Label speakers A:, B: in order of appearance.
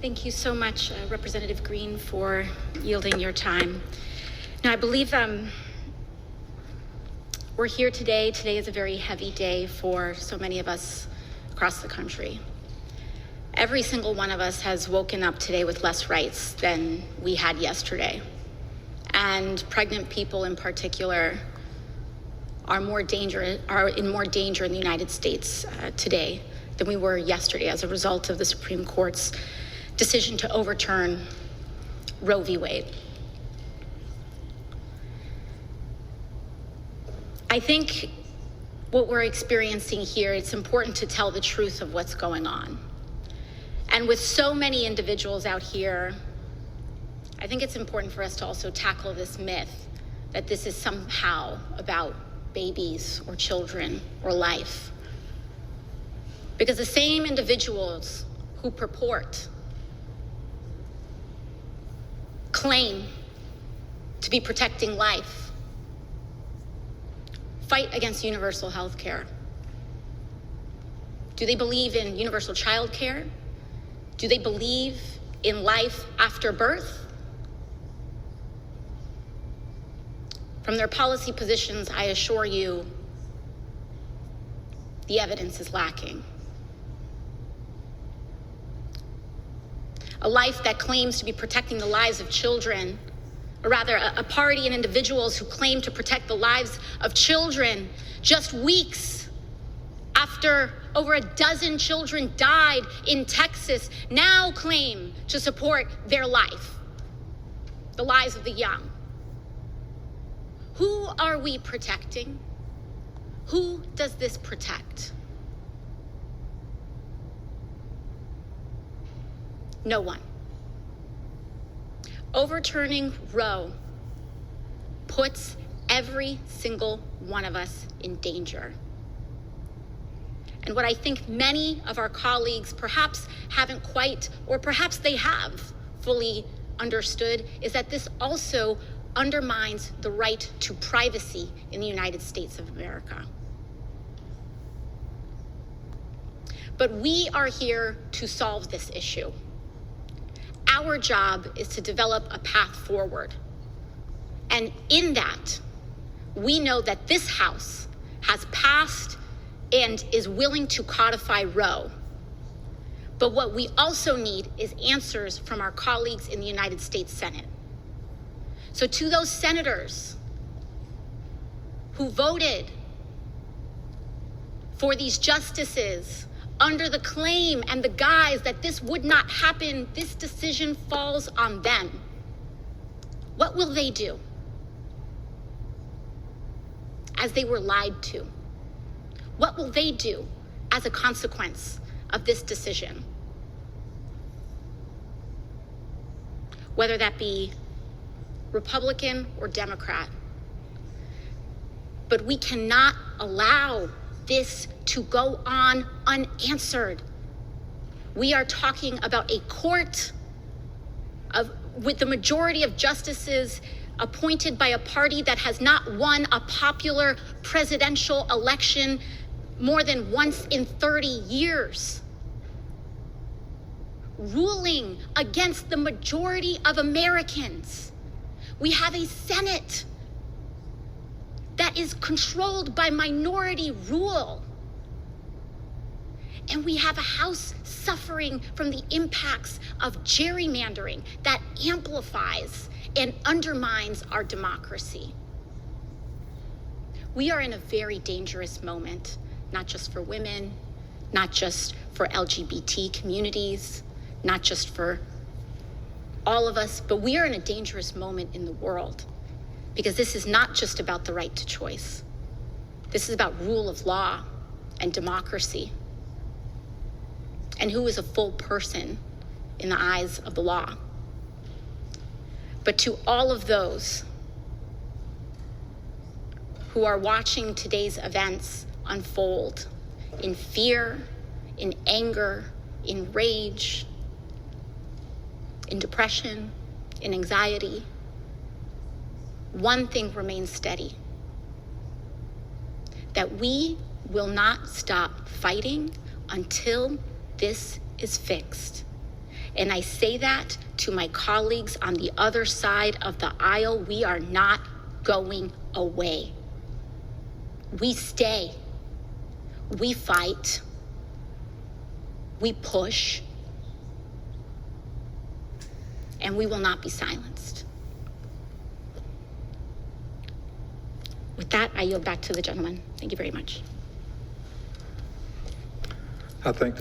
A: Thank you so much, Representative Green, for yielding your time. Now, I believe we're here today. Today is a very heavy day for so many of us across the country. Every single one of us has woken up today with less rights than we had yesterday. And pregnant people in particular are in more danger in the United States today than we were yesterday as a result of the Supreme Court's decision to overturn Roe v. Wade. I think what we're experiencing here, it's important to tell the truth of what's going on. And with so many individuals out here, I think it's important for us to also tackle this myth that this is somehow about babies or children or life. Because the same individuals who purport, claim to be protecting life, fight against universal health care. Do they believe in universal childcare? Do they believe in life after birth? From their policy positions, I assure you, the evidence is lacking. A life that claims to be protecting the lives of children, or rather a party and individuals who claim to protect the lives of children just weeks after over a dozen children died in Texas, now claim to support their life, the lives of the young. Who are we protecting? Who does this protect? No one. Overturning Roe puts every single one of us in danger. And what I think many of our colleagues perhaps haven't quite, or perhaps they have fully understood, is that this also undermines the right to privacy in the United States of America. But we are here to solve this issue. Our job is to develop a path forward. And in that, we know that this House has passed and is willing to codify Roe. But what we also need is answers from our colleagues in the United States Senate. So to those senators who voted for these justices under the claim and the guise that this would not happen, this decision falls on them, what will they do as they were lied to? What will they do as a consequence of this decision? Whether that be Republican or Democrat. But we cannot allow this to go on unanswered. We are talking about a court with the majority of justices appointed by a party that has not won a popular presidential election more than once in 30 years, ruling against the majority of Americans. We have a Senate that is controlled by minority rule. And we have a House suffering from the impacts of gerrymandering that amplifies and undermines our democracy. We are in a very dangerous moment, not just for women, not just for LGBT communities, not just for all of us, but we are in a dangerous moment in the world because this is not just about the right to choice. This is about rule of law and democracy and who is a full person in the eyes of the law. But to all of those who are watching today's events unfold in fear, in anger, in rage, in depression, in anxiety, one thing remains steady: that we will not stop fighting until this is fixed. And I say that to my colleagues on the other side of the aisle. We are not going away. We stay. We fight. We push. And we will not be silenced. With that, I yield back to the gentleman. Thank you very much.
B: I thank